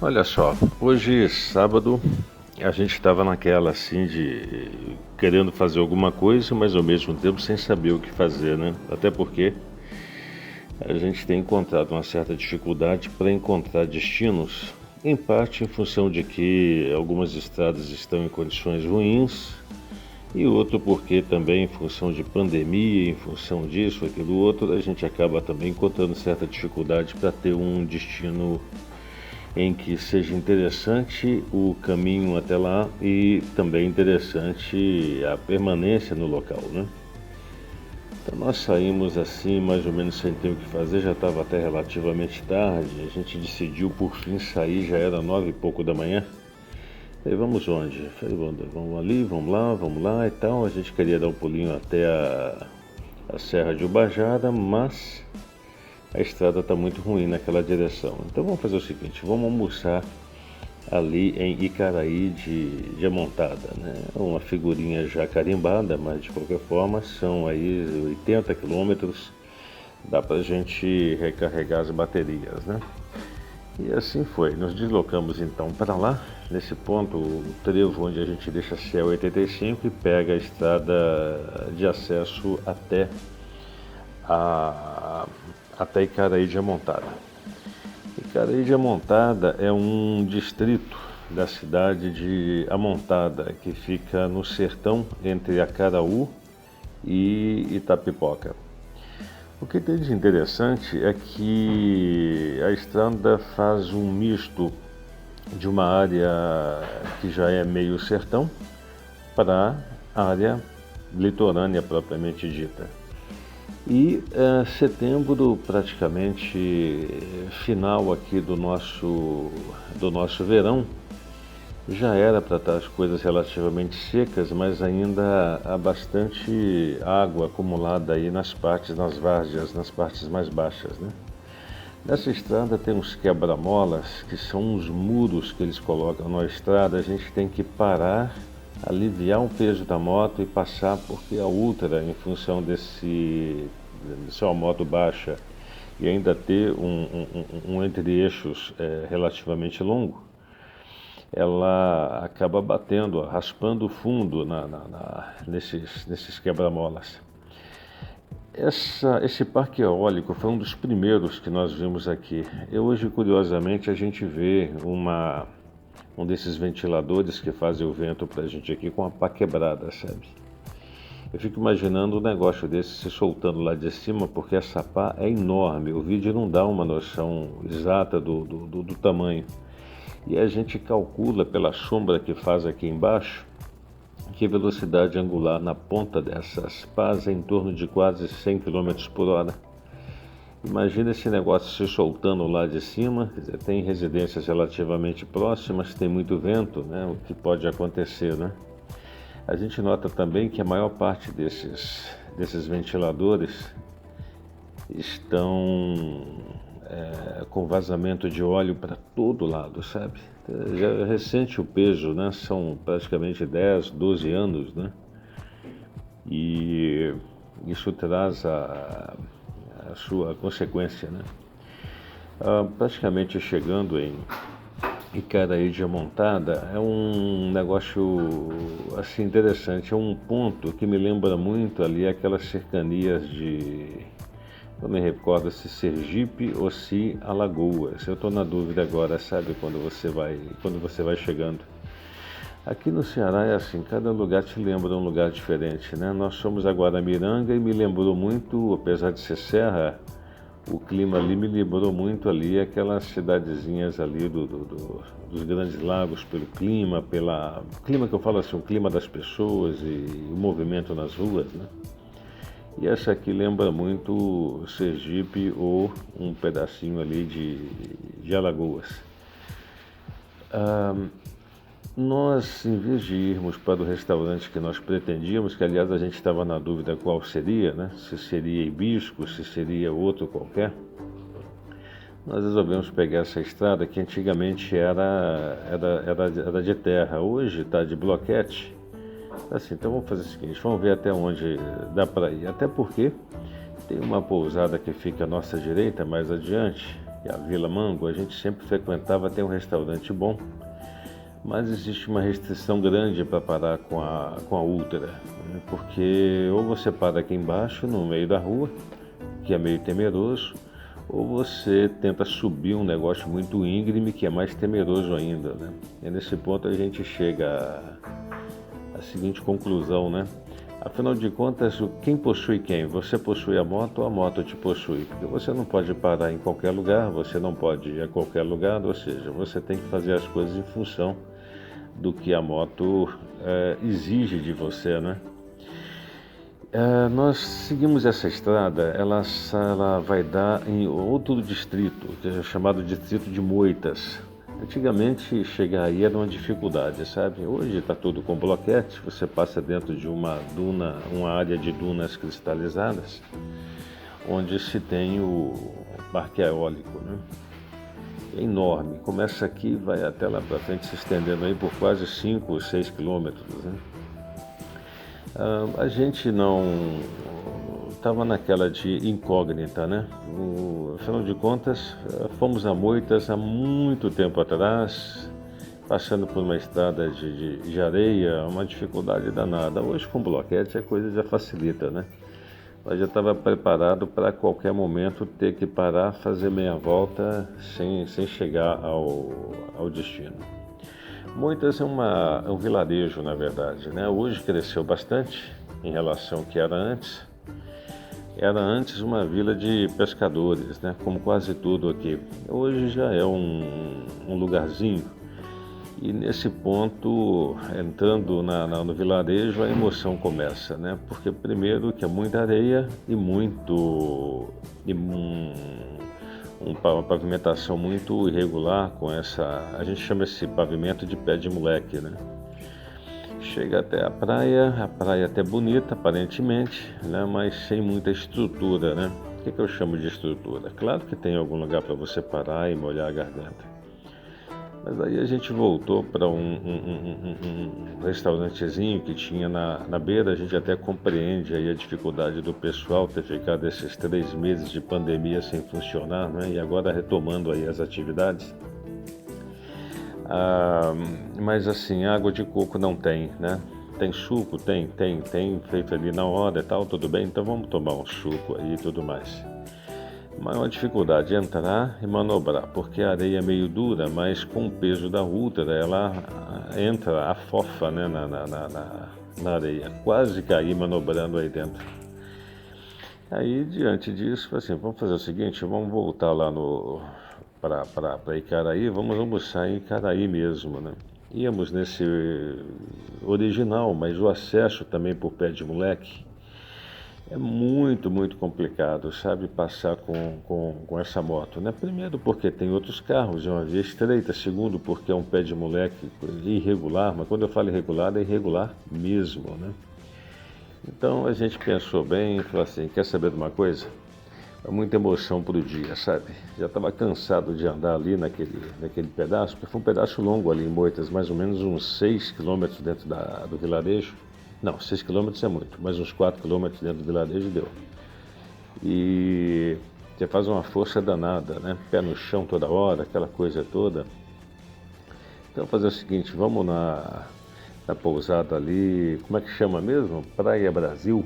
Olha só, hoje sábado a gente estava naquela assim de querendo fazer alguma coisa, mas ao mesmo tempo sem saber o que fazer, né? Até porque a gente tem encontrado uma certa dificuldade para encontrar destinos, em parte em função de que algumas estradas estão em condições ruins, e outro porque também em função de pandemia, em função disso, aquilo outro, a gente acaba também encontrando certa dificuldade para ter um destino em que seja interessante o caminho até lá e também interessante a permanência no local, né? Então nós saímos assim, mais ou menos sem ter o que fazer, já estava até relativamente tarde, a gente decidiu por fim sair, já era 9 e pouco da manhã. Falei, vamos onde? Falei, vamos ali, vamos lá e tal. A gente queria dar um pulinho até a Serra de Ubajara, mas a estrada está muito ruim naquela direção. Então vamos fazer o seguinte, vamos almoçar ali em Icaraí de Amontada, né? Uma figurinha já carimbada, mas de qualquer forma são aí 80 quilômetros, dá pra gente recarregar as baterias, né? E assim foi, nos deslocamos então para lá, nesse ponto, o trevo onde a gente deixa a CE 85 e pega a estrada de acesso até Icaraí de Amontada. Icaraí de Amontada é um distrito da cidade de Amontada, que fica no sertão entre Acaraú e Itapipoca. O que tem de interessante é que a estrada faz um misto de uma área que já é meio sertão para a área litorânea propriamente dita. E setembro, praticamente final aqui do nosso verão, já era para estar as coisas relativamente secas, mas ainda há bastante água acumulada aí nas várzeas, nas partes mais baixas, né? Nessa estrada tem uns quebra-molas, que são uns muros que eles colocam na estrada, a gente tem que parar, aliviar o peso da moto e passar, porque a Ultra, em função de ser uma moto baixa e ainda ter um entre-eixos relativamente longo, ela acaba batendo, raspando o fundo nesses quebra-molas. Esse parque eólico foi um dos primeiros que nós vimos aqui. E hoje, curiosamente, a gente vê um desses ventiladores que fazem o vento para a gente aqui com a pá quebrada, sabe? Eu fico imaginando um negócio desse se soltando lá de cima, porque essa pá é enorme. O vídeo não dá uma noção exata do tamanho. E a gente calcula pela sombra que faz aqui embaixo que a velocidade angular na ponta dessas pás é em torno de quase 100 km por hora. Imagina esse negócio se soltando lá de cima, quer dizer, tem residências relativamente próximas, tem muito vento, né? O que pode acontecer, né? A gente nota também que a maior parte desses ventiladores estão com vazamento de óleo para todo lado, sabe? Já é recente o peso, né? São praticamente 10, 12 anos, né? E isso traz a sua consequência, né? Praticamente chegando em Icaraí de Amontada é um negócio assim interessante, é um ponto que me lembra muito ali aquelas cercanias eu me recordo se Sergipe ou se Alagoas. Eu estou na dúvida agora, sabe, quando você vai chegando. Aqui no Ceará é assim, cada lugar te lembra um lugar diferente, né? Nós somos a Guaramiranga e me lembrou muito, apesar de ser serra, o clima ali me lembrou muito ali aquelas cidadezinhas ali dos Grandes Lagos, pelo clima, clima que eu falo assim, o clima das pessoas e o movimento nas ruas, né? E essa aqui lembra muito Sergipe ou um pedacinho ali de Alagoas. Nós, em vez de irmos para o restaurante que nós pretendíamos, que aliás a gente estava na dúvida qual seria, né? Se seria Hibisco, se seria outro qualquer, nós resolvemos pegar essa estrada que antigamente era de terra, hoje está de bloquete. Assim, então vamos fazer o seguinte, vamos ver até onde dá para ir, até porque tem uma pousada que fica à nossa direita, mais adiante, e a Vila Mango, a gente sempre frequentava, tem um restaurante bom, mas existe uma restrição grande para parar com a Ultra, né? Porque ou você para aqui embaixo, no meio da rua, que é meio temeroso, ou você tenta subir um negócio muito íngreme, que é mais temeroso ainda, né? E nesse ponto a gente chega à seguinte conclusão, né? Afinal de contas, quem possui quem? Você possui a moto ou a moto te possui? Porque você não pode parar em qualquer lugar, você não pode ir a qualquer lugar, ou seja, você tem que fazer as coisas em função do que a moto exige de você, né? Nós seguimos essa estrada, ela vai dar em outro distrito, que é chamado Distrito de Moitas. Antigamente chegar aí era uma dificuldade, sabe? Hoje está tudo com bloquete, você passa dentro de uma duna, uma área de dunas cristalizadas, onde se tem o parque eólico, né? É enorme, começa aqui e vai até lá para frente, se estendendo aí por quase 5 ou 6 quilômetros, né? A gente não estava naquela de incógnita, né? Afinal de contas, fomos a Moitas há muito tempo atrás, passando por uma estrada de areia, uma dificuldade danada. Hoje com bloquete a coisa já facilita, né? Mas já estava preparado para qualquer momento ter que parar, fazer meia volta sem chegar ao destino. Moitas é um vilarejo, na verdade, né? Hoje cresceu bastante em relação ao que era antes. Era antes uma vila de pescadores, né? Como quase tudo aqui. Hoje já é um lugarzinho. E nesse ponto, entrando no vilarejo, a emoção começa, né? Porque primeiro que é muita areia e uma pavimentação muito irregular com a gente chama esse pavimento de pé de moleque, né? Chega até a praia é até bonita aparentemente, né? Mas sem muita estrutura, né? O que eu chamo de estrutura? Claro que tem algum lugar para você parar e molhar a garganta. Mas aí a gente voltou para um restaurantezinho que tinha na beira. A gente até compreende aí a dificuldade do pessoal ter ficado esses 3 meses de pandemia sem funcionar, né? E agora retomando aí as atividades. Mas assim, água de coco não tem, né? Tem suco? Tem feito ali na hora e tal, tudo bem, então vamos tomar um suco aí e tudo mais. Maior dificuldade é entrar e manobrar, porque a areia é meio dura, mas com o peso da Ultra ela entra, afofa, né, na areia. Quase caí manobrando aí dentro. Aí, diante disso, assim, vamos fazer o seguinte, vamos voltar lá para Icaraí, vamos almoçar em Icaraí mesmo, né? Íamos nesse original, mas o acesso também por pé de moleque é muito, muito complicado, sabe, passar com essa moto, né? Primeiro porque tem outros carros, é uma via estreita. Segundo porque é um pé de moleque irregular, mas quando eu falo irregular, é irregular mesmo, né? Então a gente pensou bem e falou assim, quer saber de uma coisa? É muita emoção pro dia, sabe? Já estava cansado de andar ali naquele pedaço, porque foi um pedaço longo ali em Moitas, mais ou menos uns 6 quilômetros dentro do vilarejo. Não, 6 quilômetros é muito, mas uns 4 quilômetros dentro do vilarejo deu. E você faz uma força danada, né? Pé no chão toda hora, aquela coisa toda. Então fazer o seguinte, vamos na pousada ali, como é que chama mesmo? Praia Brasil?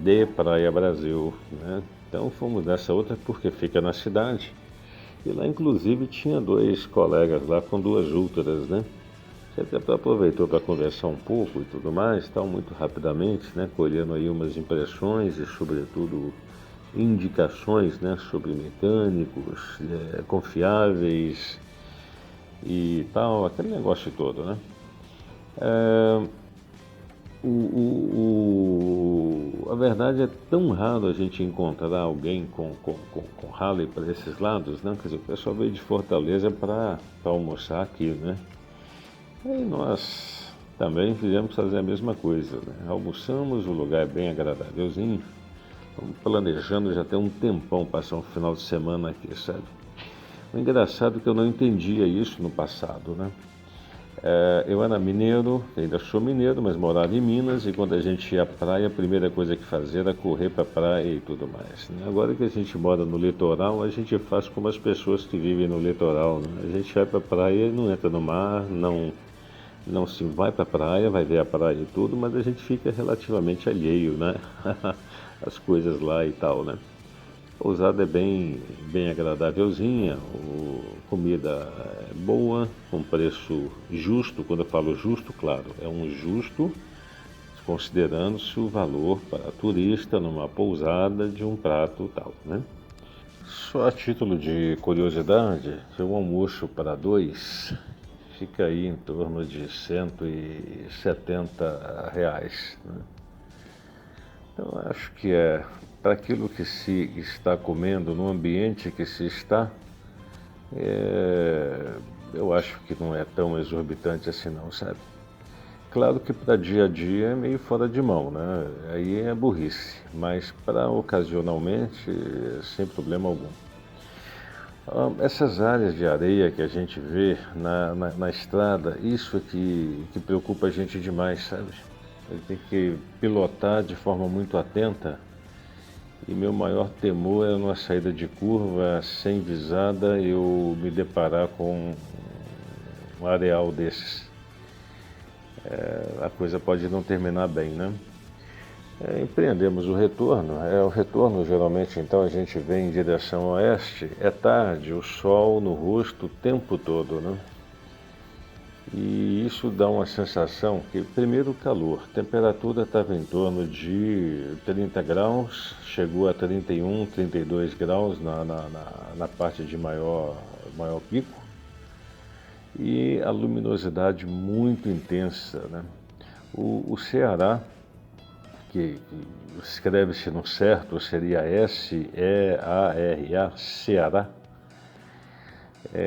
De Praia Brasil, né? Então fomos nessa outra porque fica na cidade. E lá inclusive tinha 2 colegas lá com 2 Ultras, né? Você até aproveitou para conversar um pouco e tudo mais, tal, muito rapidamente, né? Colhendo aí umas impressões e sobretudo indicações, né? Sobre mecânicos confiáveis e tal, aquele negócio todo, né? A verdade é tão raro a gente encontrar alguém com Harley para esses lados, né? Quer dizer, o pessoal veio de Fortaleza para almoçar aqui, né? E nós também fizemos fazer a mesma coisa, né? Almoçamos, o lugar é bem agradávelzinho. Estamos planejando já tem um tempão passar um final de semana aqui, sabe? O engraçado é que eu não entendia isso no passado, né? Eu era mineiro, ainda sou mineiro, mas morava em Minas, e quando a gente ia à praia, a primeira coisa que fazia era correr para a praia e tudo mais, né? Agora que a gente mora no litoral, a gente faz como as pessoas que vivem no litoral, né? A gente vai para a praia e não entra no mar, não se vai para a praia, vai ver a praia e tudo, mas a gente fica relativamente alheio, né? As coisas lá e tal, né? A pousada é bem agradávelzinha, comida é boa, com preço justo. Quando eu falo justo, claro, é um justo considerando-se o valor para turista numa pousada de um prato tal, né? Só a título de curiosidade, um almoço para dois fica aí em torno de R$ 170, né? Então acho que para aquilo que se está comendo, no ambiente que se está, eu acho que não é tão exorbitante assim não, sabe? Claro que para dia a dia é meio fora de mão, né? Aí é burrice, mas para ocasionalmente, sem problema algum. Essas áreas de areia que a gente vê na estrada, isso é que preocupa a gente demais, sabe? Ele tem que pilotar de forma muito atenta. E meu maior temor é numa saída de curva sem visada eu me deparar com um areal desses. A coisa pode não terminar bem, né? Empreendemos o retorno. O retorno geralmente então a gente vem em direção oeste, é tarde, o sol no rosto o tempo todo, né? E isso dá uma sensação que, primeiro, o calor. A temperatura estava em torno de 30 graus, chegou a 31, 32 graus na parte de maior pico. E a luminosidade muito intensa, né? O Ceará, que escreve-se no certo, seria Seara, Ceará,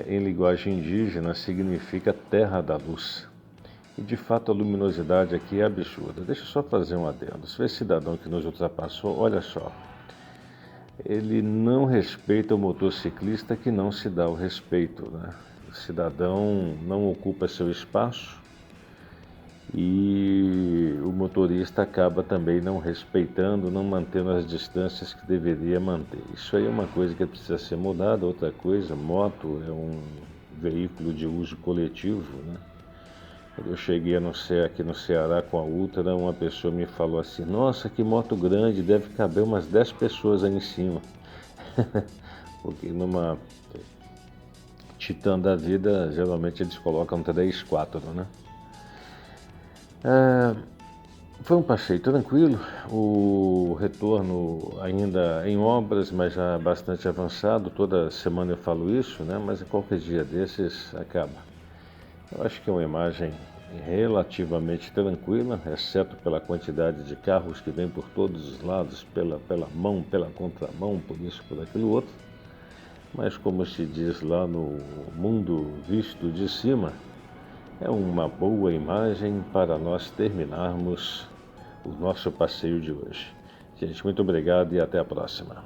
em linguagem indígena, significa terra da luz. E de fato a luminosidade aqui é absurda. Deixa eu só fazer um adendo. Esse cidadão que nos ultrapassou, olha só, ele não respeita o motociclista que não se dá o respeito, né? O cidadão não ocupa seu espaço e o motorista acaba também não respeitando, não mantendo as distâncias que deveria manter. Isso aí é uma coisa que precisa ser mudada. Outra coisa, moto é um veículo de uso coletivo, né? Quando eu cheguei aqui no Ceará com a Ultra, uma pessoa me falou assim: nossa, que moto grande, deve caber umas 10 pessoas aí em cima. Porque numa Titan da vida, geralmente eles colocam 3, 4, né? Foi um passeio tranquilo, o retorno ainda em obras, mas já bastante avançado. Toda semana eu falo isso, né? Mas qualquer dia desses acaba. Eu acho que é uma imagem relativamente tranquila, exceto pela quantidade de carros que vem por todos os lados, pela mão, pela contramão, por isso, por aquilo outro. Mas como se diz lá no mundo visto de cima, é uma boa imagem para nós terminarmos o nosso passeio de hoje. Gente, muito obrigado e até a próxima.